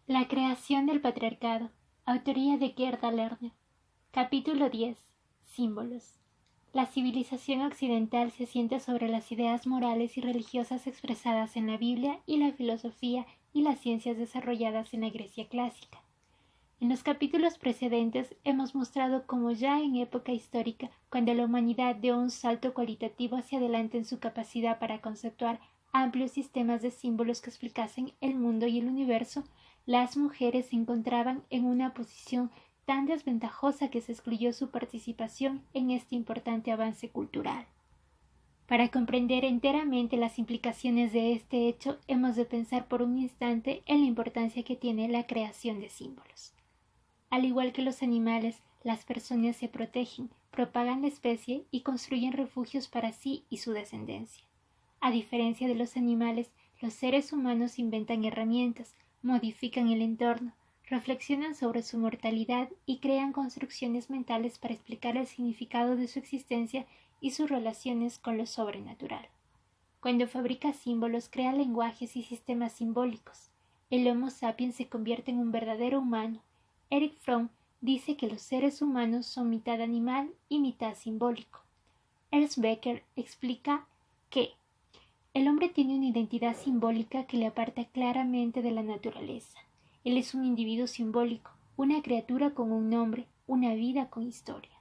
La creación del patriarcado. Autoría de Gerda Lerner. Capítulo 10. Símbolos. La civilización occidental se asienta sobre las ideas morales y religiosas expresadas en la Biblia y la filosofía y las ciencias desarrolladas en la Grecia clásica. En los capítulos precedentes hemos mostrado cómo ya en época histórica, cuando la humanidad dio un salto cualitativo hacia adelante en su capacidad para conceptuar amplios sistemas de símbolos que explicasen el mundo y el universo, las mujeres se encontraban en una posición tan desventajosa que se excluyó su participación en este importante avance cultural. Para comprender enteramente las implicaciones de este hecho, hemos de pensar por un instante en la importancia que tiene la creación de símbolos. Al igual que los animales, las personas se protegen, propagan la especie y construyen refugios para sí y su descendencia. A diferencia de los animales, los seres humanos inventan herramientas, modifican el entorno, reflexionan sobre su mortalidad y crean construcciones mentales para explicar el significado de su existencia y sus relaciones con lo sobrenatural. Cuando fabrica símbolos, crea lenguajes y sistemas simbólicos. El Homo sapiens se convierte en un verdadero humano. Erich Fromm dice que los seres humanos son mitad animal y mitad simbólico. Ernst Becker explica que el hombre tiene una identidad simbólica que le aparta claramente de la naturaleza. Él es un individuo simbólico, una criatura con un nombre, una vida con historia.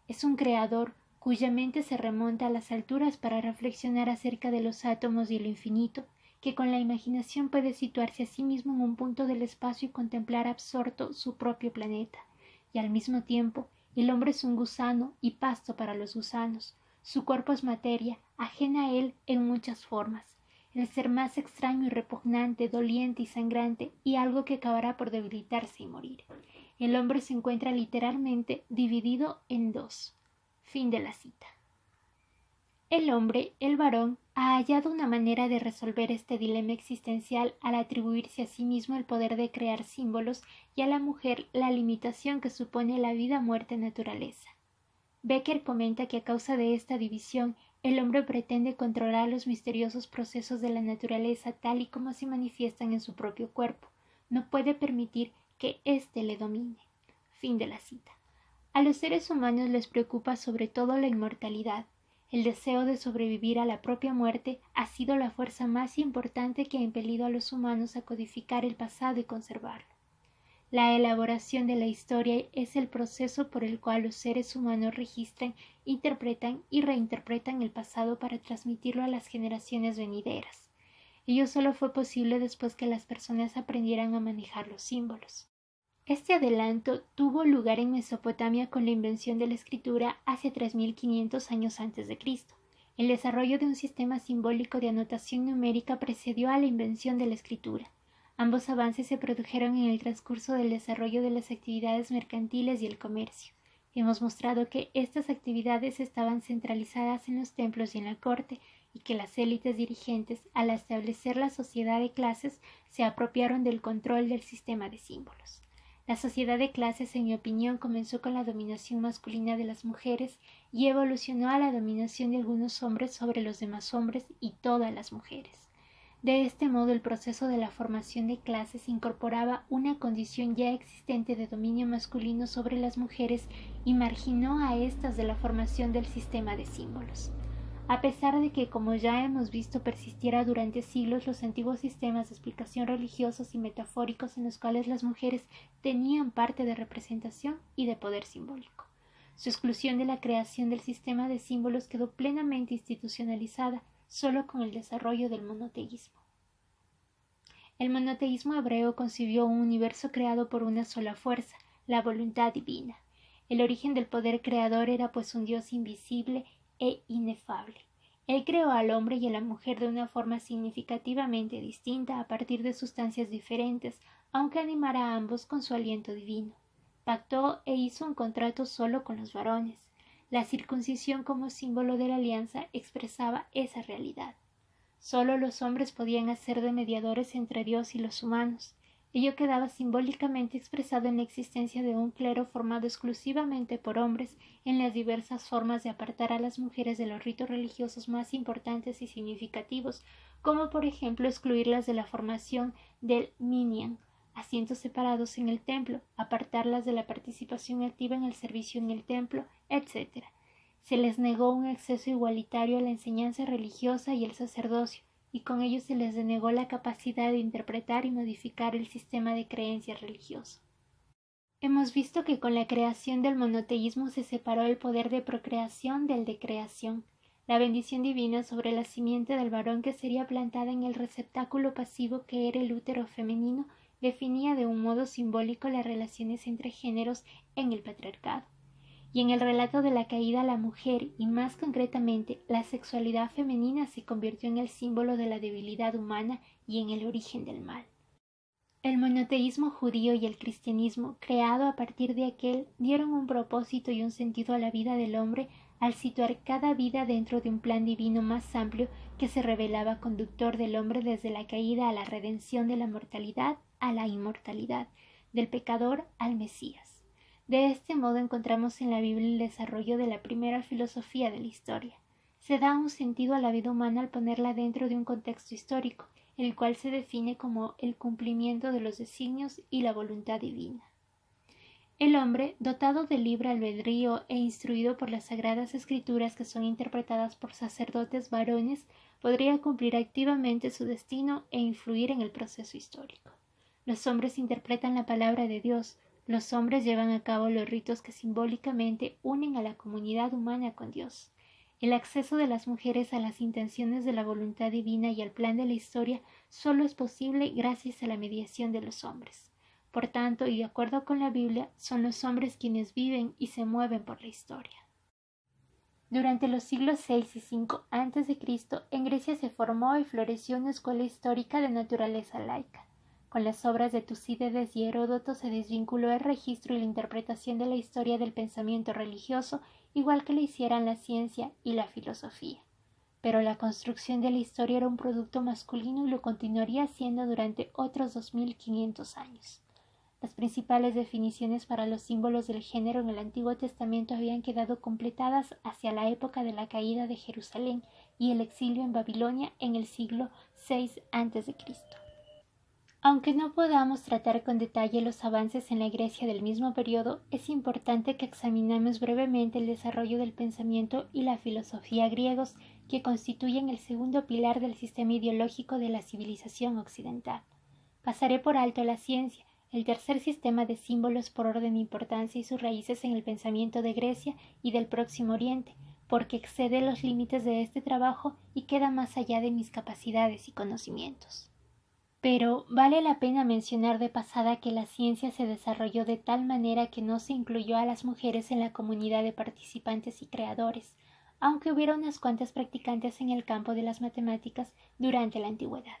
Es un creador cuya mente se remonta a las alturas para reflexionar acerca de los átomos y el infinito, que con la imaginación puede situarse a sí mismo en un punto del espacio y contemplar absorto su propio planeta. Y al mismo tiempo, el hombre es un gusano y pasto para los gusanos. Su cuerpo es materia, ajena a él en muchas formas, el ser más extraño y repugnante, doliente y sangrante, y algo que acabará por debilitarse y morir. El hombre se encuentra literalmente dividido en dos. Fin de la cita. El hombre, el varón, ha hallado una manera de resolver este dilema existencial al atribuirse a sí mismo el poder de crear símbolos y a la mujer la limitación que supone la vida-muerte naturaleza. Becker comenta que a causa de esta división, el hombre pretende controlar los misteriosos procesos de la naturaleza tal y como se manifiestan en su propio cuerpo. No puede permitir que éste le domine. Fin de la cita. A los seres humanos les preocupa sobre todo la inmortalidad. El deseo de sobrevivir a la propia muerte ha sido la fuerza más importante que ha impelido a los humanos a codificar el pasado y conservarlo. La elaboración de la historia es el proceso por el cual los seres humanos registran, interpretan y reinterpretan el pasado para transmitirlo a las generaciones venideras. Ello solo fue posible después que las personas aprendieran a manejar los símbolos. Este adelanto tuvo lugar en Mesopotamia con la invención de la escritura hace 3500 años antes de Cristo. El desarrollo de un sistema simbólico de anotación numérica precedió a la invención de la escritura. Ambos avances se produjeron en el transcurso del desarrollo de las actividades mercantiles y el comercio. Hemos mostrado que estas actividades estaban centralizadas en los templos y en la corte, y que las élites dirigentes, al establecer la sociedad de clases, se apropiaron del control del sistema de símbolos. La sociedad de clases, en mi opinión, comenzó con la dominación masculina de las mujeres y evolucionó a la dominación de algunos hombres sobre los demás hombres y todas las mujeres. De este modo, el proceso de la formación de clases incorporaba una condición ya existente de dominio masculino sobre las mujeres y marginó a éstas de la formación del sistema de símbolos. A pesar de que, como ya hemos visto, persistiera durante siglos los antiguos sistemas de explicación religiosos y metafóricos en los cuales las mujeres tenían parte de representación y de poder simbólico. Su exclusión de la creación del sistema de símbolos quedó plenamente institucionalizada solo con el desarrollo del monoteísmo. El monoteísmo hebreo concibió un universo creado por una sola fuerza, la voluntad divina. El origen del poder creador era pues un Dios invisible e inefable. Él creó al hombre y a la mujer de una forma significativamente distinta a partir de sustancias diferentes, aunque animara a ambos con su aliento divino. Pactó e hizo un contrato solo con los varones. La circuncisión como símbolo de la alianza expresaba esa realidad. Solo los hombres podían hacer de mediadores entre Dios y los humanos. Ello quedaba simbólicamente expresado en la existencia de un clero formado exclusivamente por hombres en las diversas formas de apartar a las mujeres de los ritos religiosos más importantes y significativos, como por ejemplo excluirlas de la formación del minyan, asientos separados en el templo, apartarlas de la participación activa en el servicio en el templo, etc. Se les negó un acceso igualitario a la enseñanza religiosa y el sacerdocio, y con ello se les denegó la capacidad de interpretar y modificar el sistema de creencias religioso. Hemos visto que con la creación del monoteísmo se separó el poder de procreación del de creación. La bendición divina sobre la simiente del varón que sería plantada en el receptáculo pasivo que era el útero femenino definía de un modo simbólico las relaciones entre géneros en el patriarcado. Y en el relato de la caída la mujer, y más concretamente la sexualidad femenina, se convirtió en el símbolo de la debilidad humana y en el origen del mal. El monoteísmo judío y el cristianismo, creado a partir de aquel, dieron un propósito y un sentido a la vida del hombre al situar cada vida dentro de un plan divino más amplio que se revelaba conductor del hombre desde la caída a la redención de la mortalidad a la inmortalidad, del pecador al Mesías. De este modo encontramos en la Biblia el desarrollo de la primera filosofía de la historia. Se da un sentido a la vida humana al ponerla dentro de un contexto histórico, el cual se define como el cumplimiento de los designios y la voluntad divina. El hombre, dotado de libre albedrío e instruido por las sagradas escrituras que son interpretadas por sacerdotes varones, podría cumplir activamente su destino e influir en el proceso histórico. Los hombres interpretan la palabra de Dios, los hombres llevan a cabo los ritos que simbólicamente unen a la comunidad humana con Dios. El acceso de las mujeres a las intenciones de la voluntad divina y al plan de la historia solo es posible gracias a la mediación de los hombres. Por tanto, y de acuerdo con la Biblia, son los hombres quienes viven y se mueven por la historia. Durante los siglos VI y V a.C., en Grecia se formó y floreció una escuela histórica de naturaleza laica. Con las obras de Tucídides y Heródoto se desvinculó el registro y la interpretación de la historia del pensamiento religioso, igual que lo hicieran la ciencia y la filosofía. Pero la construcción de la historia era un producto masculino y lo continuaría siendo durante otros 2500 años. Las principales definiciones para los símbolos del género en el Antiguo Testamento habían quedado completadas hacia la época de la caída de Jerusalén y el exilio en Babilonia en el siglo VI a.C. Aunque no podamos tratar con detalle los avances en la Grecia del mismo periodo, es importante que examinemos brevemente el desarrollo del pensamiento y la filosofía griegos, que constituyen el segundo pilar del sistema ideológico de la civilización occidental. Pasaré por alto la ciencia, el tercer sistema de símbolos por orden de importancia y sus raíces en el pensamiento de Grecia y del Próximo Oriente, porque excede los límites de este trabajo y queda más allá de mis capacidades y conocimientos. Pero vale la pena mencionar de pasada que la ciencia se desarrolló de tal manera que no se incluyó a las mujeres en la comunidad de participantes y creadores, aunque hubiera unas cuantas practicantes en el campo de las matemáticas durante la antigüedad.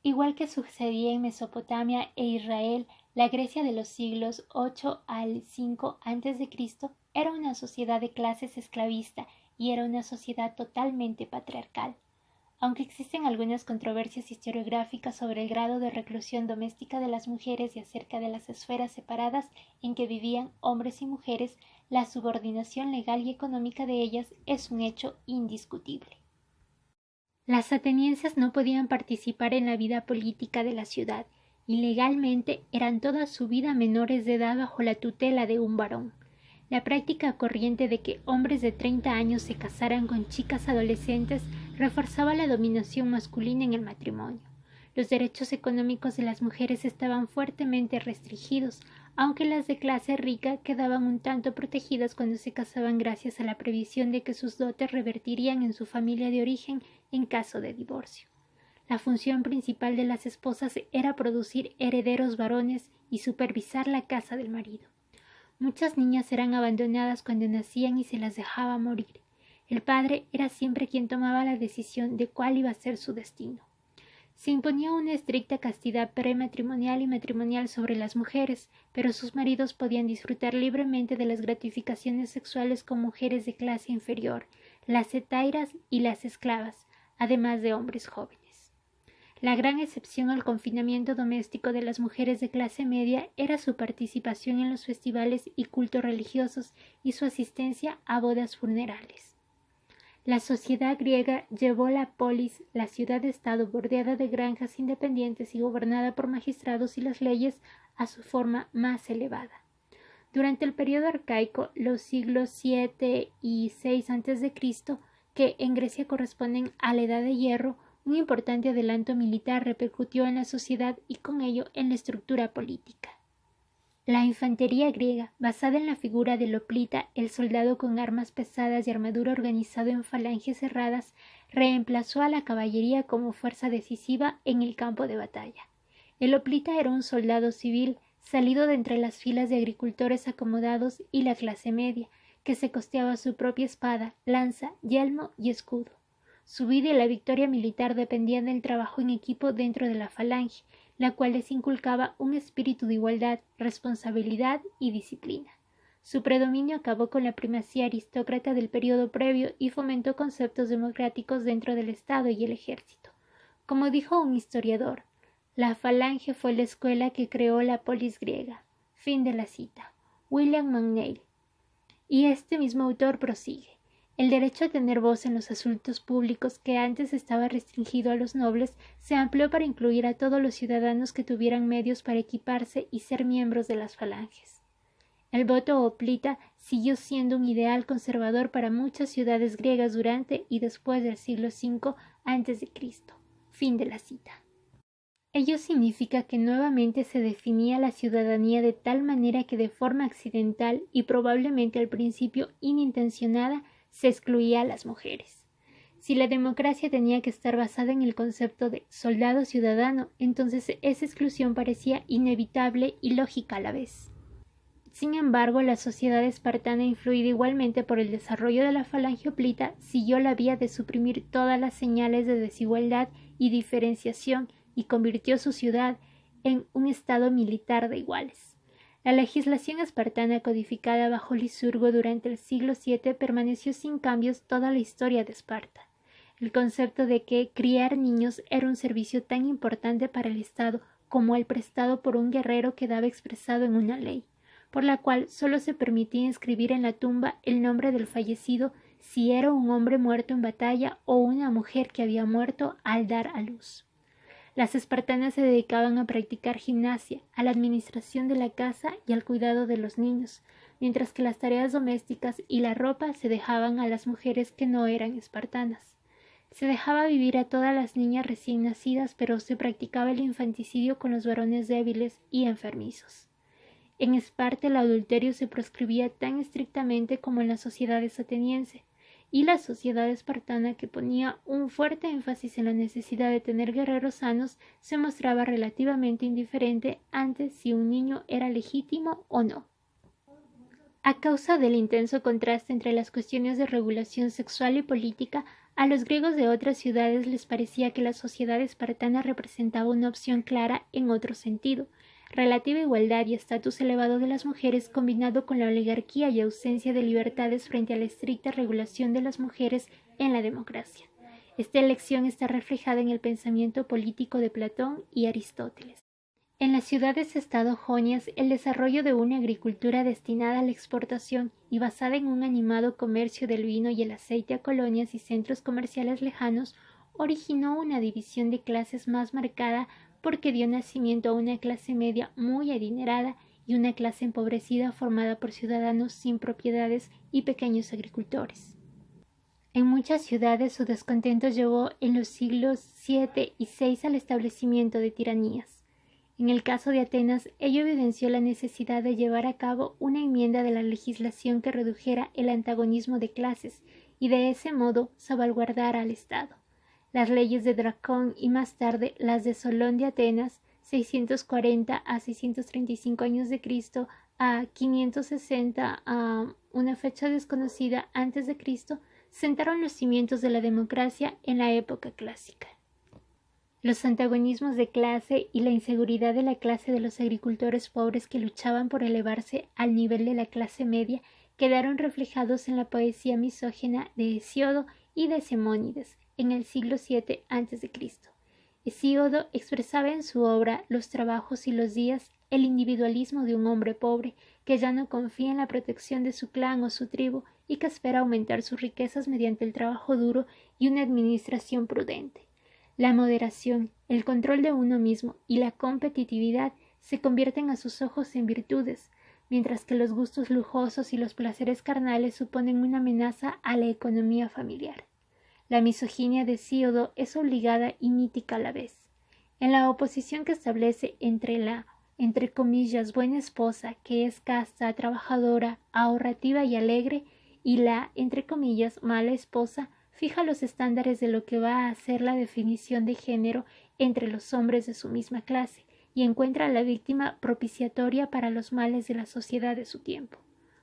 Igual que sucedía en Mesopotamia e Israel, la Grecia de los siglos VIII al V a.C. era una sociedad de clases esclavista y era una sociedad totalmente patriarcal. Aunque existen algunas controversias historiográficas sobre el grado de reclusión doméstica de las mujeres y acerca de las esferas separadas en que vivían hombres y mujeres, la subordinación legal y económica de ellas es un hecho indiscutible. Las atenienses no podían participar en la vida política de la ciudad y legalmente eran toda su vida menores de edad bajo la tutela de un varón. La práctica corriente de que hombres de 30 años se casaran con chicas adolescentes reforzaba la dominación masculina en el matrimonio. Los derechos económicos de las mujeres estaban fuertemente restringidos, aunque las de clase rica quedaban un tanto protegidas cuando se casaban gracias a la previsión de que sus dotes revertirían en su familia de origen en caso de divorcio. La función principal de las esposas era producir herederos varones y supervisar la casa del marido. Muchas niñas eran abandonadas cuando nacían y se las dejaba morir. El padre era siempre quien tomaba la decisión de cuál iba a ser su destino. Se imponía una estricta castidad prematrimonial y matrimonial sobre las mujeres, pero sus maridos podían disfrutar libremente de las gratificaciones sexuales con mujeres de clase inferior, las hetairas y las esclavas, además de hombres jóvenes. La gran excepción al confinamiento doméstico de las mujeres de clase media era su participación en los festivales y cultos religiosos y su asistencia a bodas funerales. La sociedad griega llevó la polis, la ciudad-estado bordeada de granjas independientes y gobernada por magistrados y las leyes, a su forma más elevada. Durante el periodo arcaico, los siglos 7 y 6 a.C., que en Grecia corresponden a la Edad de Hierro, un importante adelanto militar repercutió en la sociedad y con ello en la estructura política. La infantería griega, basada en la figura del hoplita, el soldado con armas pesadas y armadura organizado en falanges cerradas, reemplazó a la caballería como fuerza decisiva en el campo de batalla. El hoplita era un soldado civil salido de entre las filas de agricultores acomodados y la clase media, que se costeaba su propia espada, lanza, yelmo y escudo. Su vida y la victoria militar dependían del trabajo en equipo dentro de la falange, la cual les inculcaba un espíritu de igualdad, responsabilidad y disciplina. Su predominio acabó con la primacía aristócrata del periodo previo y fomentó conceptos democráticos dentro del Estado y el ejército. Como dijo un historiador, la falange fue la escuela que creó la polis griega. Fin de la cita. William McNeill. Y este mismo autor prosigue. El derecho a tener voz en los asuntos públicos, que antes estaba restringido a los nobles, se amplió para incluir a todos los ciudadanos que tuvieran medios para equiparse y ser miembros de las falanges. El voto hoplita siguió siendo un ideal conservador para muchas ciudades griegas durante y después del siglo V a.C. Fin de la cita. Ello significa que nuevamente se definía la ciudadanía de tal manera que de forma accidental y probablemente al principio inintencionada se excluía a las mujeres. Si la democracia tenía que estar basada en el concepto de soldado ciudadano, entonces esa exclusión parecía inevitable y lógica a la vez. Sin embargo, la sociedad espartana, influida igualmente por el desarrollo de la falange hoplita, siguió la vía de suprimir todas las señales de desigualdad y diferenciación y convirtió su ciudad en un estado militar de iguales. La legislación espartana codificada bajo Licurgo durante el siglo VII permaneció sin cambios toda la historia de Esparta. El concepto de que criar niños era un servicio tan importante para el Estado como el prestado por un guerrero quedaba expresado en una ley, por la cual solo se permitía inscribir en la tumba el nombre del fallecido si era un hombre muerto en batalla o una mujer que había muerto al dar a luz. Las espartanas se dedicaban a practicar gimnasia, a la administración de la casa y al cuidado de los niños, mientras que las tareas domésticas y la ropa se dejaban a las mujeres que no eran espartanas. Se dejaba vivir a todas las niñas recién nacidas, pero se practicaba el infanticidio con los varones débiles y enfermizos. En Esparta el adulterio se proscribía tan estrictamente como en las sociedades ateniense, y la sociedad espartana, que ponía un fuerte énfasis en la necesidad de tener guerreros sanos, se mostraba relativamente indiferente ante si un niño era legítimo o no. A causa del intenso contraste entre las cuestiones de regulación sexual y política, a los griegos de otras ciudades les parecía que la sociedad espartana representaba una opción clara en otro sentido, relativa igualdad y estatus elevado de las mujeres combinado con la oligarquía y ausencia de libertades frente a la estricta regulación de las mujeres en la democracia. Esta elección está reflejada en el pensamiento político de Platón y Aristóteles. En las ciudades-estado jonias, el desarrollo de una agricultura destinada a la exportación y basada en un animado comercio del vino y el aceite a colonias y centros comerciales lejanos originó una división de clases más marcada porque dio nacimiento a una clase media muy adinerada y una clase empobrecida formada por ciudadanos sin propiedades y pequeños agricultores. En muchas ciudades su descontento llevó en los siglos VII y VI al establecimiento de tiranías. En el caso de Atenas, ello evidenció la necesidad de llevar a cabo una enmienda de la legislación que redujera el antagonismo de clases y de ese modo salvaguardara al Estado. Las leyes de Dracón y más tarde las de Solón de Atenas, 640 a 635 años de Cristo a 560 a una fecha desconocida antes de Cristo, sentaron los cimientos de la democracia en la época clásica. Los antagonismos de clase y la inseguridad de la clase de los agricultores pobres que luchaban por elevarse al nivel de la clase media quedaron reflejados en la poesía misógina de Hesíodo y de Simónides en el siglo VII a.C. Hesíodo expresaba en su obra Los trabajos y los días el individualismo de un hombre pobre que ya no confía en la protección de su clan o su tribu y que espera aumentar sus riquezas mediante el trabajo duro y una administración prudente. La moderación, el control de uno mismo y la competitividad se convierten a sus ojos en virtudes, mientras que los gustos lujosos y los placeres carnales suponen una amenaza a la economía familiar. La misoginia de Hesíodo es obligada y mítica a la vez. En la oposición que establece entre la, entre comillas, buena esposa, que es casta, trabajadora, ahorrativa y alegre, y la, entre comillas, mala esposa, fija los estándares de lo que va a ser la definición de género entre los hombres de su misma clase, y encuentra a la víctima propiciatoria para los males de la sociedad de su tiempo.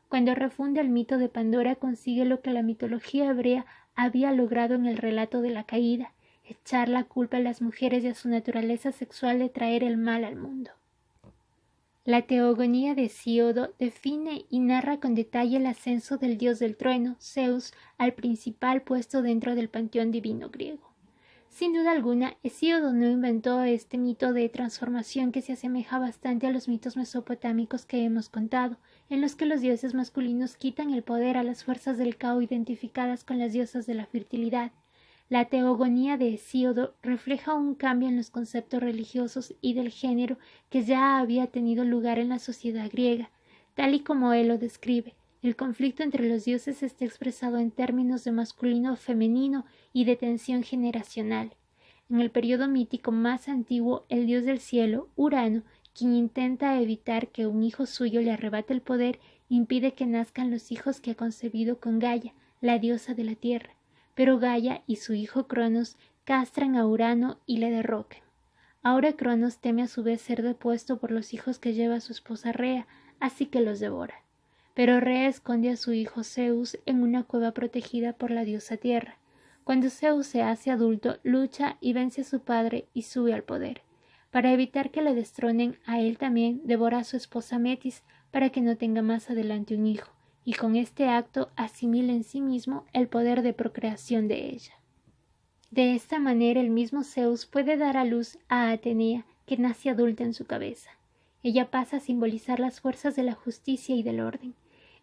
Cuando refunde el mito de Pandora consigue lo que la mitología hebrea había logrado en el relato de la caída, echar la culpa a las mujeres y a su naturaleza sexual de traer el mal al mundo. La teogonía de Hesíodo define y narra con detalle el ascenso del dios del trueno, Zeus, al principal puesto dentro del panteón divino griego. Sin duda alguna, Hesíodo no inventó este mito de transformación que se asemeja bastante a los mitos mesopotámicos que hemos contado, en los que los dioses masculinos quitan el poder a las fuerzas del caos identificadas con las diosas de la fertilidad. La teogonía de Hesíodo refleja un cambio en los conceptos religiosos y del género que ya había tenido lugar en la sociedad griega, tal y como él lo describe. El conflicto entre los dioses está expresado en términos de masculino o femenino y de tensión generacional. En el periodo mítico más antiguo, el dios del cielo, Urano, quien intenta evitar que un hijo suyo le arrebate el poder, impide que nazcan los hijos que ha concebido con Gaia, la diosa de la tierra. Pero Gaia y su hijo Cronos castran a Urano y le derrocan. Ahora Cronos teme a su vez ser depuesto por los hijos que lleva su esposa Rea, así que los devora. Pero Rea esconde a su hijo Zeus en una cueva protegida por la diosa Tierra. Cuando Zeus se hace adulto, lucha y vence a su padre y sube al poder. Para evitar que le destronen a él también, devora a su esposa Metis para que no tenga más adelante un hijo, y con este acto asimila en sí mismo el poder de procreación de ella. De esta manera el mismo Zeus puede dar a luz a Atenea, que nace adulta en su cabeza. Ella pasa a simbolizar las fuerzas de la justicia y del orden.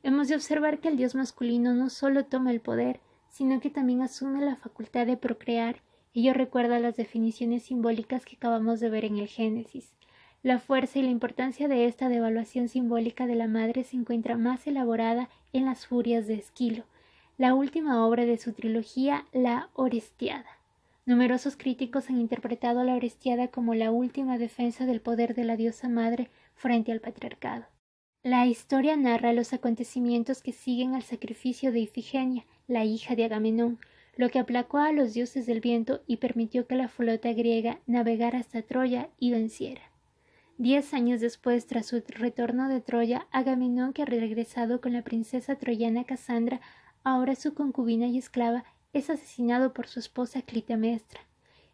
Hemos de observar que el dios masculino no solo toma el poder, sino que también asume la facultad de procrear. Ello recuerda las definiciones simbólicas que acabamos de ver en el Génesis. La fuerza y la importancia de esta devaluación simbólica de la madre se encuentra más elaborada en Las Furias de Esquilo, la última obra de su trilogía, la Orestiada. Numerosos críticos han interpretado a la Orestiada como la última defensa del poder de la diosa madre frente al patriarcado. La historia narra los acontecimientos que siguen al sacrificio de Ifigenia, la hija de Agamenón, lo que aplacó a los dioses del viento y permitió que la flota griega navegara hasta Troya y venciera. 10 años después, tras su retorno de Troya, Agamenón, que ha regresado con la princesa troyana Casandra, ahora su concubina y esclava, es asesinado por su esposa Clitemnestra,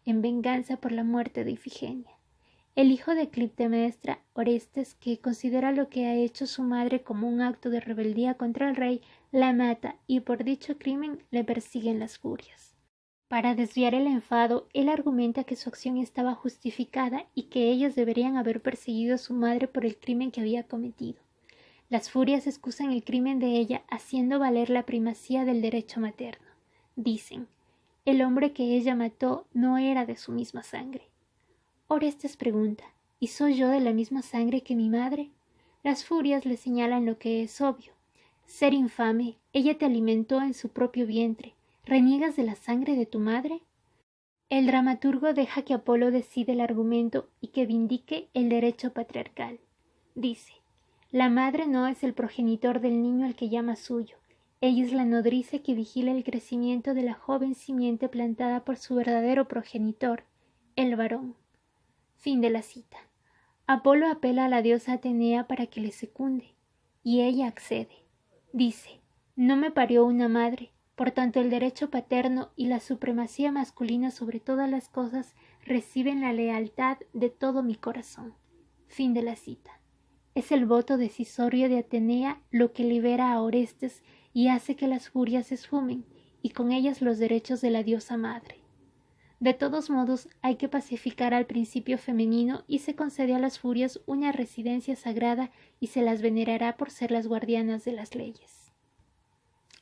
en venganza por la muerte de Ifigenia. El hijo de Clitemnestra, Orestes, que considera lo que ha hecho su madre como un acto de rebeldía contra el rey, la mata y por dicho crimen le persiguen las furias. Para desviar el enfado, él argumenta que su acción estaba justificada y que ellos deberían haber perseguido a su madre por el crimen que había cometido. Las furias excusan el crimen de ella haciendo valer la primacía del derecho materno. Dicen, el hombre que ella mató no era de su misma sangre. Orestes pregunta, ¿y soy yo de la misma sangre que mi madre? Las furias le señalan lo que es obvio. Ser infame, ella te alimentó en su propio vientre. ¿Reniegas de la sangre de tu madre? El dramaturgo deja que Apolo decida el argumento y que vindique el derecho patriarcal. Dice, la madre no es el progenitor del niño al que llama suyo. Ella es la nodriza que vigila el crecimiento de la joven simiente plantada por su verdadero progenitor, el varón. Fin de la cita. Apolo apela a la diosa Atenea para que le secunde, y ella accede. Dice, no me parió una madre, por tanto el derecho paterno y la supremacía masculina sobre todas las cosas reciben la lealtad de todo mi corazón. Fin de la cita. Es el voto decisorio de Atenea lo que libera a Orestes y hace que las furias se esfumen, y con ellas los derechos de la diosa madre. De todos modos, hay que pacificar al principio femenino y se concede a las furias una residencia sagrada y se las venerará por ser las guardianas de las leyes.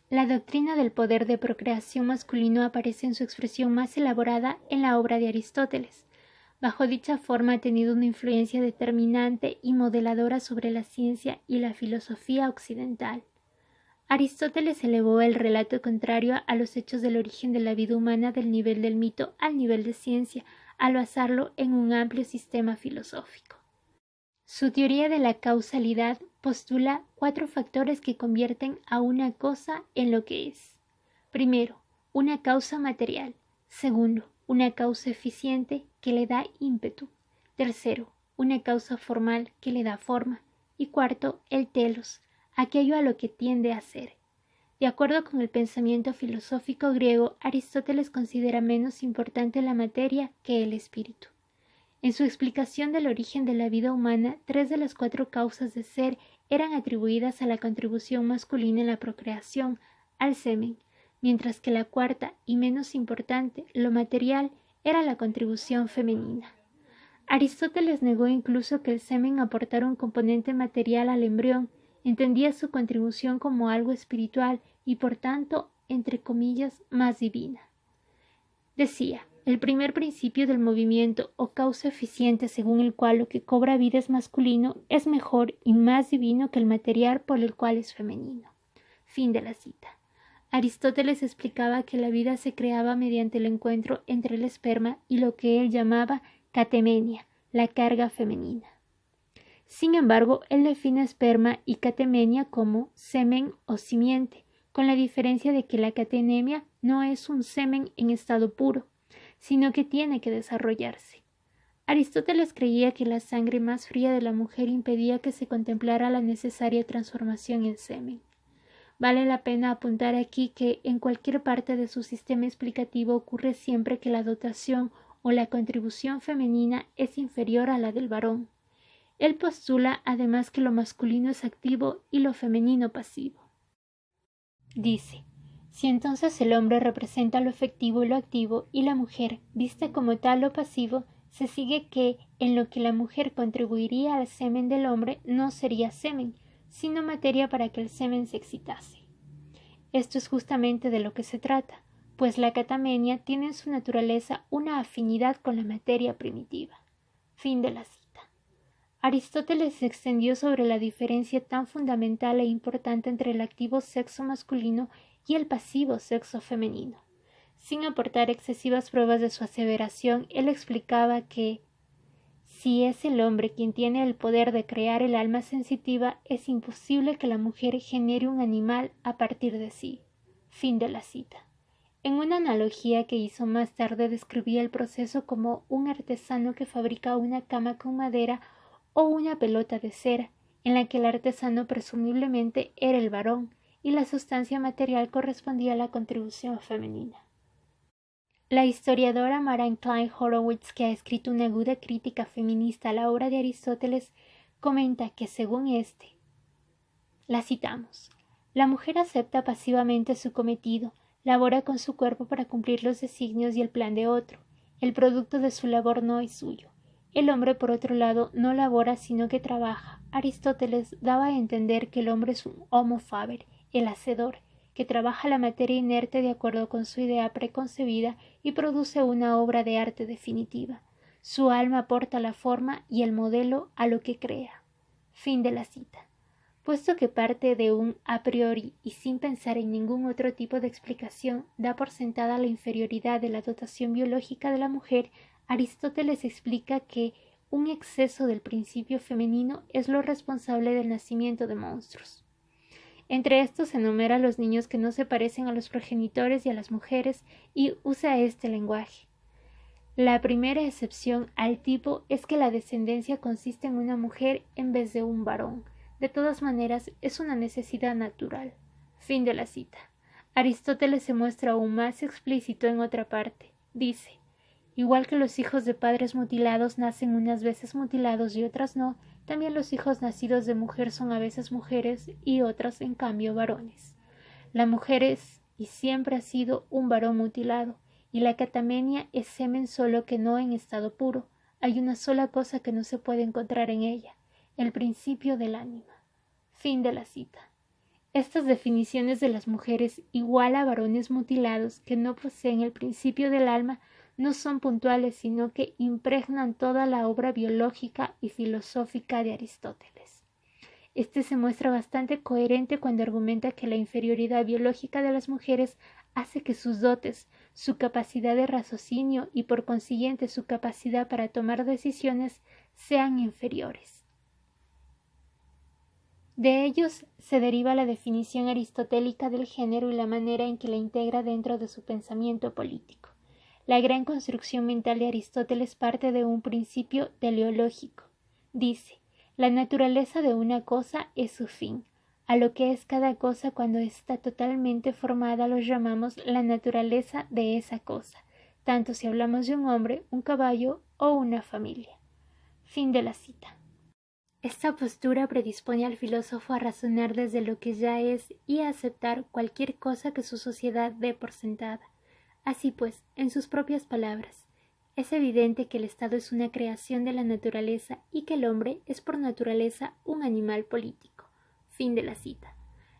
La doctrina del poder de procreación masculino aparece en su expresión más elaborada en la obra de Aristóteles. Bajo dicha forma ha tenido una influencia determinante y modeladora sobre la ciencia y la filosofía occidental. Aristóteles elevó el relato contrario a los hechos del origen de la vida humana del nivel del mito al nivel de ciencia, al basarlo en un amplio sistema filosófico. Su teoría de la causalidad postula 4 factores que convierten a una cosa en lo que es. Primero, una causa material. Segundo, una causa eficiente que le da ímpetu. Tercero, una causa formal que le da forma. Y cuarto, el telos, aquello a lo que tiende a ser. De acuerdo con el pensamiento filosófico griego, Aristóteles considera menos importante la materia que el espíritu. En su explicación del origen de la vida humana, 3 de las 4 causas de ser eran atribuidas a la contribución masculina en la procreación, al semen, mientras que la cuarta y menos importante, lo material, era la contribución femenina. Aristóteles negó incluso que el semen aportara un componente material al embrión, entendía su contribución como algo espiritual y por tanto, entre comillas, más divina. Decía, el primer principio del movimiento o causa eficiente según el cual lo que cobra vida es masculino es mejor y más divino que el material por el cual es femenino. Fin de la cita. Aristóteles explicaba que la vida se creaba mediante el encuentro entre el esperma y lo que él llamaba catemenia, la carga femenina. Sin embargo, él define esperma y catemenia como semen o simiente, con la diferencia de que la catenemia no es un semen en estado puro, sino que tiene que desarrollarse. Aristóteles creía que la sangre más fría de la mujer impedía que se contemplara la necesaria transformación en semen. Vale la pena apuntar aquí que en cualquier parte de su sistema explicativo ocurre siempre que la dotación o la contribución femenina es inferior a la del varón. Él postula además que lo masculino es activo y lo femenino pasivo. Dice, si entonces el hombre representa lo efectivo y lo activo y la mujer, vista como tal lo pasivo, se sigue que en lo que la mujer contribuiría al semen del hombre no sería semen, sino materia para que el semen se excitase. Esto es justamente de lo que se trata, pues la catamenia tiene en su naturaleza una afinidad con la materia primitiva. Fin de la cita. Aristóteles se extendió sobre la diferencia tan fundamental e importante entre el activo sexo masculino y el pasivo sexo femenino. Sin aportar excesivas pruebas de su aseveración, él explicaba que si es el hombre quien tiene el poder de crear el alma sensitiva, es imposible que la mujer genere un animal a partir de sí. Fin de la cita. En una analogía que hizo más tarde describía el proceso como un artesano que fabrica una cama con madera o una pelota de cera, en la que el artesano presumiblemente era el varón y la sustancia material correspondía a la contribución femenina. La historiadora Maren Klein Horowitz, que ha escrito una aguda crítica feminista a la obra de Aristóteles, comenta que según este, la citamos, la mujer acepta pasivamente su cometido, labora con su cuerpo para cumplir los designios y el plan de otro, el producto de su labor no es suyo. El hombre, por otro lado, no labora sino que trabaja. Aristóteles daba a entender que el hombre es un homo faber, el hacedor, que trabaja la materia inerte de acuerdo con su idea preconcebida y produce una obra de arte definitiva. Su alma aporta la forma y el modelo a lo que crea. Fin de la cita. Puesto que parte de un a priori y sin pensar en ningún otro tipo de explicación, da por sentada la inferioridad de la dotación biológica de la mujer, Aristóteles explica que un exceso del principio femenino es lo responsable del nacimiento de monstruos. Entre estos se enumera a los niños que no se parecen a los progenitores y a las mujeres, y usa este lenguaje. La primera excepción al tipo es que la descendencia consiste en una mujer en vez de un varón. De todas maneras, es una necesidad natural. Fin de la cita. Aristóteles se muestra aún más explícito en otra parte. Dice, igual que los hijos de padres mutilados nacen unas veces mutilados y otras no, también los hijos nacidos de mujer son a veces mujeres y otras, en cambio, varones. La mujer es y siempre ha sido un varón mutilado, y la catamenia es semen solo que no en estado puro. Hay una sola cosa que no se puede encontrar en ella, el principio del ánima. Fin de la cita. Estas definiciones de las mujeres igual a varones mutilados que no poseen el principio del alma no son puntuales, sino que impregnan toda la obra biológica y filosófica de Aristóteles. Este se muestra bastante coherente cuando argumenta que la inferioridad biológica de las mujeres hace que sus dotes, su capacidad de raciocinio y por consiguiente su capacidad para tomar decisiones sean inferiores. De ellos se deriva la definición aristotélica del género y la manera en que la integra dentro de su pensamiento político. La gran construcción mental de Aristóteles parte de un principio teleológico. Dice, la naturaleza de una cosa es su fin. A lo que es cada cosa cuando está totalmente formada lo llamamos la naturaleza de esa cosa, tanto si hablamos de un hombre, un caballo o una familia. Fin de la cita. Esta postura predispone al filósofo a razonar desde lo que ya es y a aceptar cualquier cosa que su sociedad dé por sentada. Así pues, en sus propias palabras, es evidente que el Estado es una creación de la naturaleza y que el hombre es por naturaleza un animal político. Fin de la cita.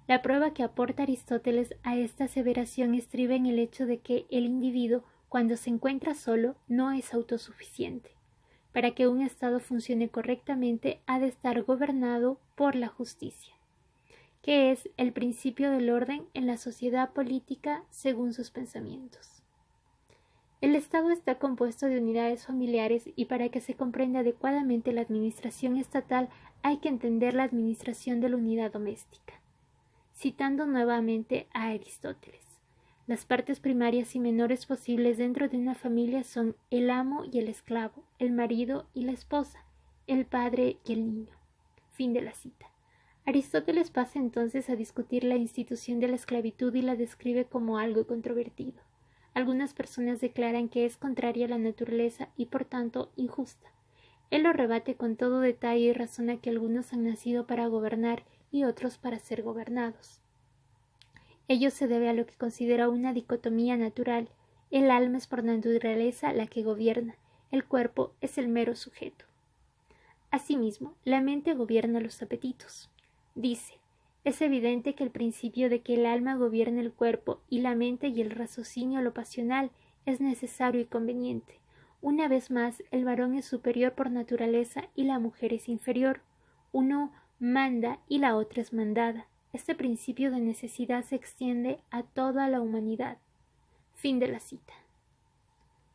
La prueba que aporta Aristóteles a esta aseveración estriba en el hecho de que el individuo, cuando se encuentra solo, no es autosuficiente. Para que un Estado funcione correctamente, ha de estar gobernado por la justicia, que es el principio del orden en la sociedad política según sus pensamientos. El Estado está compuesto de unidades familiares y para que se comprenda adecuadamente la administración estatal hay que entender la administración de la unidad doméstica. Citando nuevamente a Aristóteles. Las partes primarias y menores posibles dentro de una familia son el amo y el esclavo, el marido y la esposa, el padre y el niño. Fin de la cita. Aristóteles pasa entonces a discutir la institución de la esclavitud y la describe como algo controvertido. Algunas personas declaran que es contraria a la naturaleza y por tanto injusta. Él lo rebate con todo detalle y razona que algunos han nacido para gobernar y otros para ser gobernados. Ello se debe a lo que considera una dicotomía natural. El alma es por naturaleza la que gobierna, el cuerpo es el mero sujeto. Asimismo, la mente gobierna los apetitos. Dice, es evidente que el principio de que el alma gobierna el cuerpo y la mente y el raciocinio lo pasional es necesario y conveniente. Una vez más, el varón es superior por naturaleza y la mujer es inferior. Uno manda y la otra es mandada. Este principio de necesidad se extiende a toda la humanidad. Fin de la cita.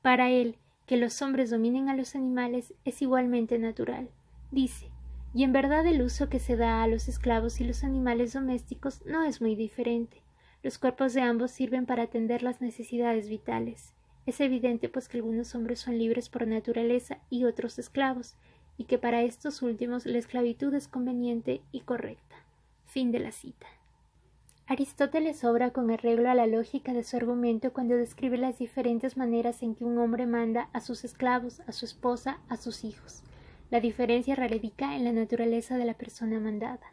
Para él, que los hombres dominen a los animales es igualmente natural. Dice, y en verdad el uso que se da a los esclavos y los animales domésticos no es muy diferente. Los cuerpos de ambos sirven para atender las necesidades vitales. Es evidente pues que algunos hombres son libres por naturaleza y otros esclavos, y que para estos últimos la esclavitud es conveniente y correcta. Fin de la cita. Aristóteles obra con arreglo a la lógica de su argumento cuando describe las diferentes maneras en que un hombre manda a sus esclavos, a su esposa, a sus hijos. La diferencia radica en la naturaleza de la persona mandada.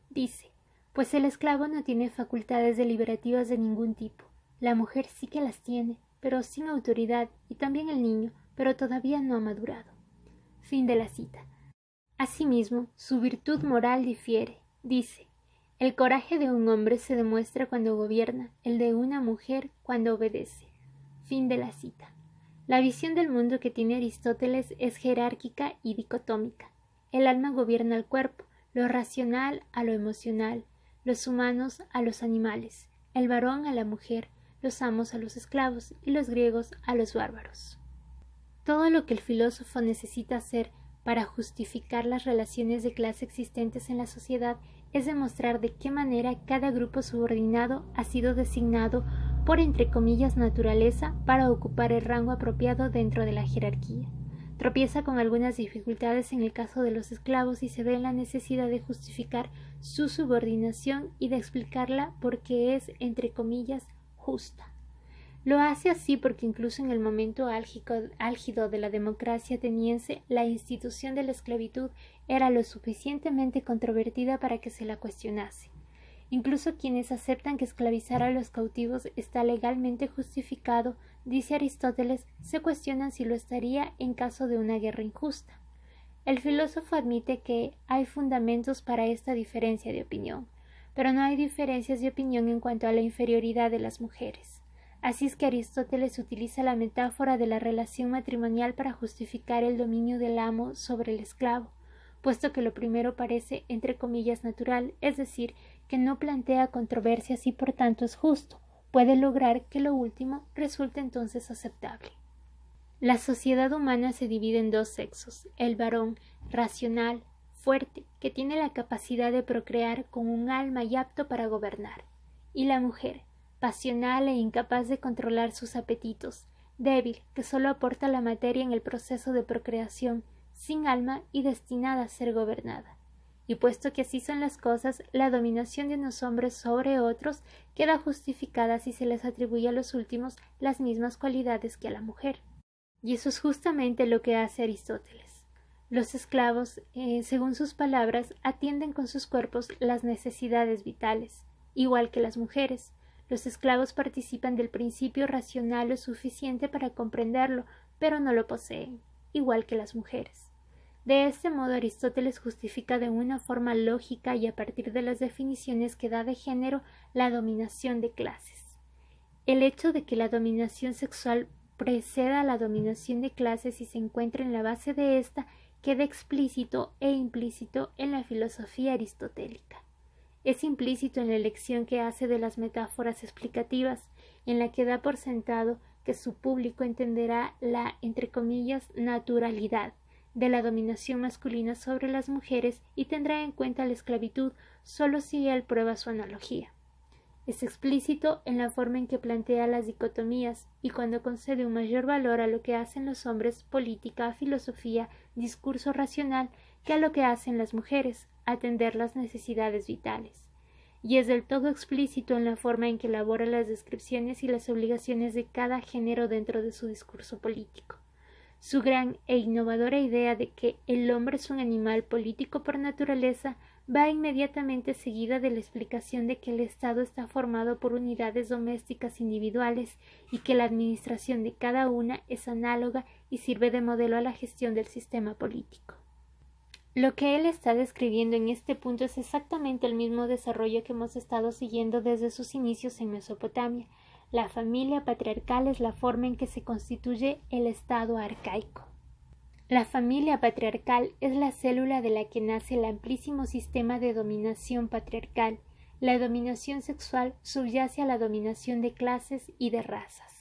Dice, pues el esclavo no tiene facultades deliberativas de ningún tipo. La mujer sí que las tiene, pero sin autoridad, y también el niño, pero todavía no ha madurado. Fin de la cita. Asimismo, su virtud moral difiere. Dice, el coraje de un hombre se demuestra cuando gobierna, el de una mujer cuando obedece. Fin de la cita. La visión del mundo que tiene Aristóteles es jerárquica y dicotómica. El alma gobierna al cuerpo, lo racional a lo emocional, los humanos a los animales, el varón a la mujer, los amos a los esclavos y los griegos a los bárbaros. Todo lo que el filósofo necesita hacer para justificar las relaciones de clase existentes en la sociedad es demostrar de qué manera cada grupo subordinado ha sido designado por entre comillas naturaleza para ocupar el rango apropiado dentro de la jerarquía. Tropieza con algunas dificultades en el caso de los esclavos y se ve en la necesidad de justificar su subordinación y de explicarla porque es, entre comillas, justa. Lo hace así porque incluso en el momento álgido de la democracia ateniense, la institución de la esclavitud era lo suficientemente controvertida para que se la cuestionase. Incluso quienes aceptan que esclavizar a los cautivos está legalmente justificado dice Aristóteles, se cuestionan si lo estaría en caso de una guerra injusta. El filósofo admite que hay fundamentos para esta diferencia de opinión, pero no hay diferencias de opinión en cuanto a la inferioridad de las mujeres. Así es que Aristóteles utiliza la metáfora de la relación matrimonial para justificar el dominio del amo sobre el esclavo, puesto que lo primero parece, entre comillas, natural, es decir, que no plantea controversias y por tanto es justo, puede lograr que lo último resulte entonces aceptable. La sociedad humana se divide en dos sexos, el varón, racional, fuerte, que tiene la capacidad de procrear con un alma y apto para gobernar, y la mujer, pasional e incapaz de controlar sus apetitos, débil, que solo aporta la materia en el proceso de procreación, sin alma y destinada a ser gobernada. Y puesto que así son las cosas, la dominación de unos hombres sobre otros queda justificada si se les atribuye a los últimos las mismas cualidades que a la mujer. Y eso es justamente lo que hace Aristóteles. Los esclavos, según sus palabras, atienden con sus cuerpos las necesidades vitales, igual que las mujeres. Los esclavos participan del principio racional lo suficiente para comprenderlo, pero no lo poseen, igual que las mujeres. De este modo Aristóteles justifica de una forma lógica y a partir de las definiciones que da de género la dominación de clases. El hecho de que la dominación sexual preceda a la dominación de clases y se encuentra en la base de ésta queda explícito e implícito en la filosofía aristotélica. Es implícito en la elección que hace de las metáforas explicativas, en la que da por sentado que su público entenderá la, entre comillas, naturalidad de la dominación masculina sobre las mujeres y tendrá en cuenta la esclavitud solo si él prueba su analogía. Es explícito en la forma en que plantea las dicotomías y cuando concede un mayor valor a lo que hacen los hombres, política, filosofía, discurso racional, que a lo que hacen las mujeres, atender las necesidades vitales. Y es del todo explícito en la forma en que elabora las descripciones y las obligaciones de cada género dentro de su discurso político. Su gran e innovadora idea de que el hombre es un animal político por naturaleza va inmediatamente seguida de la explicación de que el Estado está formado por unidades domésticas individuales y que la administración de cada una es análoga y sirve de modelo a la gestión del sistema político. Lo que él está describiendo en este punto es exactamente el mismo desarrollo que hemos estado siguiendo desde sus inicios en Mesopotamia. La familia patriarcal es la forma en que se constituye el Estado arcaico. La familia patriarcal es la célula de la que nace el amplísimo sistema de dominación patriarcal. La dominación sexual subyace a la dominación de clases y de razas.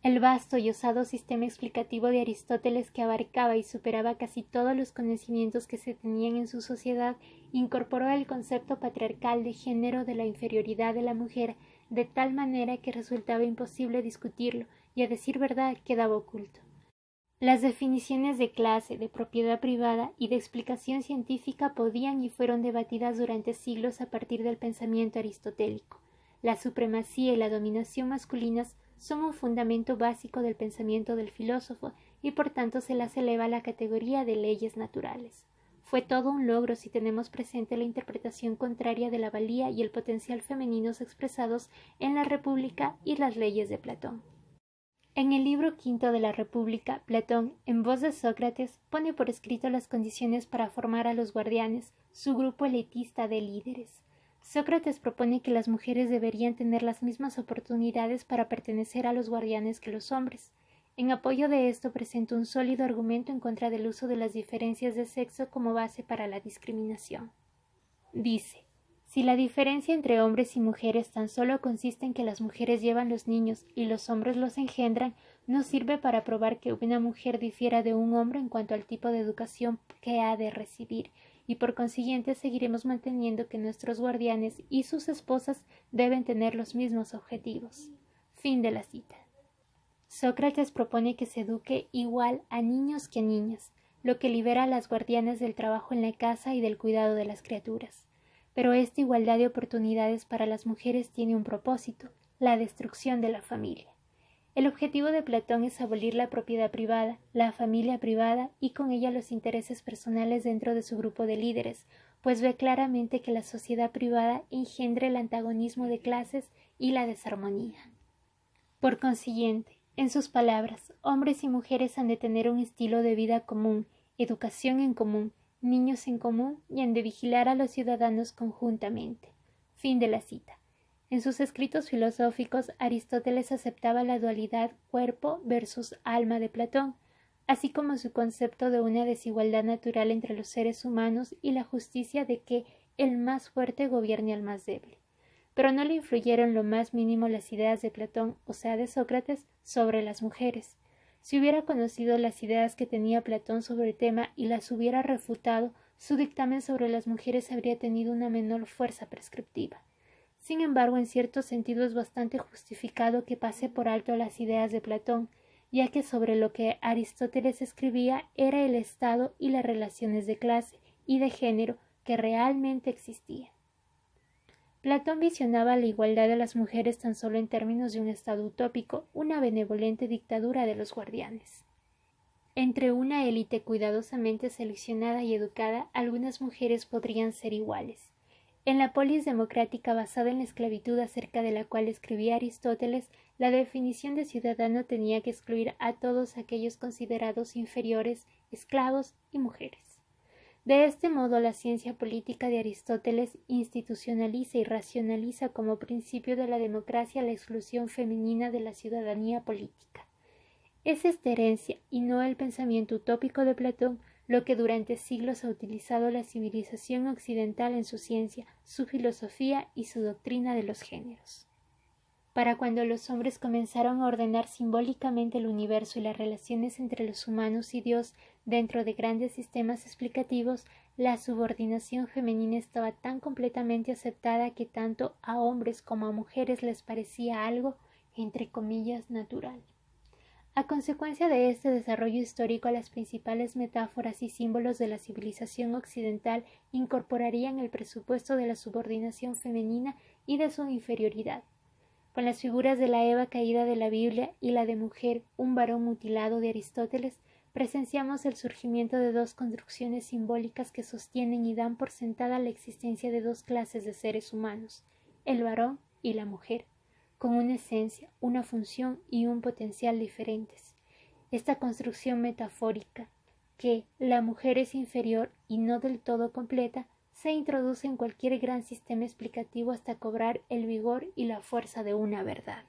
El vasto y osado sistema explicativo de Aristóteles, que abarcaba y superaba casi todos los conocimientos que se tenían en su sociedad, incorporó el concepto patriarcal de género de la inferioridad de la mujer de tal manera que resultaba imposible discutirlo y, a decir verdad, quedaba oculto. Las definiciones de clase, de propiedad privada y de explicación científica podían y fueron debatidas durante siglos a partir del pensamiento aristotélico. La supremacía y la dominación masculinas son un fundamento básico del pensamiento del filósofo y por tanto se las eleva a la categoría de leyes naturales. Fue todo un logro si tenemos presente la interpretación contraria de la valía y el potencial femeninos expresados en la República y las leyes de Platón. En el libro quinto de la República, Platón, en voz de Sócrates, pone por escrito las condiciones para formar a los guardianes, su grupo elitista de líderes. Sócrates propone que las mujeres deberían tener las mismas oportunidades para pertenecer a los guardianes que los hombres. En apoyo de esto presenta un sólido argumento en contra del uso de las diferencias de sexo como base para la discriminación. Dice: si la diferencia entre hombres y mujeres tan solo consiste en que las mujeres llevan los niños y los hombres los engendran, no sirve para probar que una mujer difiera de un hombre en cuanto al tipo de educación que ha de recibir, y por consiguiente seguiremos manteniendo que nuestros guardianes y sus esposas deben tener los mismos objetivos. Fin de la cita. Sócrates propone que se eduque igual a niños que a niñas, lo que libera a las guardianas del trabajo en la casa y del cuidado de las criaturas. Pero esta igualdad de oportunidades para las mujeres tiene un propósito: la destrucción de la familia. El objetivo de Platón es abolir la propiedad privada, la familia privada y con ella los intereses personales dentro de su grupo de líderes, pues ve claramente que la sociedad privada engendra el antagonismo de clases y la desarmonía. Por consiguiente, En sus palabras, hombres y mujeres han de tener un estilo de vida común, educación en común, niños en común y han de vigilar a los ciudadanos conjuntamente. Fin de la cita. En sus escritos filosóficos, Aristóteles aceptaba la dualidad cuerpo versus alma de Platón, así como su concepto de una desigualdad natural entre los seres humanos y la justicia de que el más fuerte gobierne al más débil. Pero no le influyeron lo más mínimo las ideas de Platón, o sea, de Sócrates, sobre las mujeres. Si hubiera conocido las ideas que tenía Platón sobre el tema y las hubiera refutado, su dictamen sobre las mujeres habría tenido una menor fuerza prescriptiva. Sin embargo, en cierto sentido es bastante justificado que pase por alto las ideas de Platón, ya que sobre lo que Aristóteles escribía era el estado y las relaciones de clase y de género que realmente existían. Platón visionaba la igualdad de las mujeres tan solo en términos de un estado utópico, una benevolente dictadura de los guardianes. Entre una élite cuidadosamente seleccionada y educada, algunas mujeres podrían ser iguales. En la polis democrática basada en la esclavitud acerca de la cual escribía Aristóteles, la definición de ciudadano tenía que excluir a todos aquellos considerados inferiores, esclavos y mujeres. De este modo, la ciencia política de Aristóteles institucionaliza y racionaliza como principio de la democracia la exclusión femenina de la ciudadanía política. Es esta herencia, y no el pensamiento utópico de Platón, lo que durante siglos ha utilizado la civilización occidental en su ciencia, su filosofía y su doctrina de los géneros. Para cuando los hombres comenzaron a ordenar simbólicamente el universo y las relaciones entre los humanos y Dios dentro de grandes sistemas explicativos, la subordinación femenina estaba tan completamente aceptada que tanto a hombres como a mujeres les parecía algo, entre comillas, natural. A consecuencia de este desarrollo histórico, las principales metáforas y símbolos de la civilización occidental incorporarían el presupuesto de la subordinación femenina y de su inferioridad. Con las figuras de la Eva caída de la Biblia y la de mujer, un varón mutilado de Aristóteles, presenciamos el surgimiento de dos construcciones simbólicas que sostienen y dan por sentada la existencia de dos clases de seres humanos, el varón y la mujer, con una esencia, una función y un potencial diferentes. Esta construcción metafórica, que la mujer es inferior y no del todo completa, se introduce en cualquier gran sistema explicativo hasta cobrar el vigor y la fuerza de una verdad.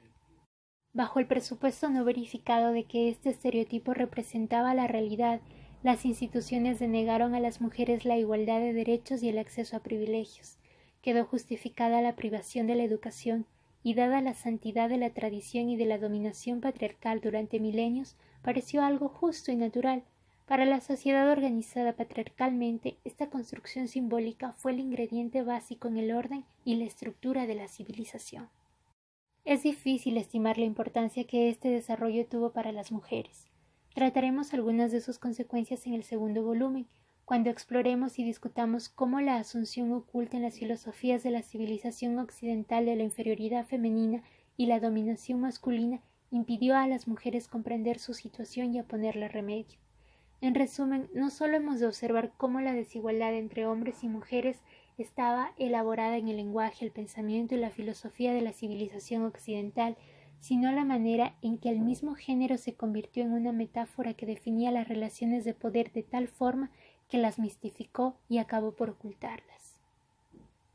Bajo el presupuesto no verificado de que este estereotipo representaba la realidad, las instituciones denegaron a las mujeres la igualdad de derechos y el acceso a privilegios. Quedó justificada la privación de la educación, y dada la santidad de la tradición y de la dominación patriarcal durante milenios, pareció algo justo y natural. Para la sociedad organizada patriarcalmente, esta construcción simbólica fue el ingrediente básico en el orden y la estructura de la civilización. Es difícil estimar la importancia que este desarrollo tuvo para las mujeres. Trataremos algunas de sus consecuencias en el segundo volumen, cuando exploremos y discutamos cómo la asunción oculta en las filosofías de la civilización occidental de la inferioridad femenina y la dominación masculina impidió a las mujeres comprender su situación y a ponerle remedio. En resumen, no solo hemos de observar cómo la desigualdad entre hombres y mujeres estaba elaborada en el lenguaje, el pensamiento y la filosofía de la civilización occidental, sino la manera en que el mismo género se convirtió en una metáfora que definía las relaciones de poder de tal forma que las mistificó y acabó por ocultarlas.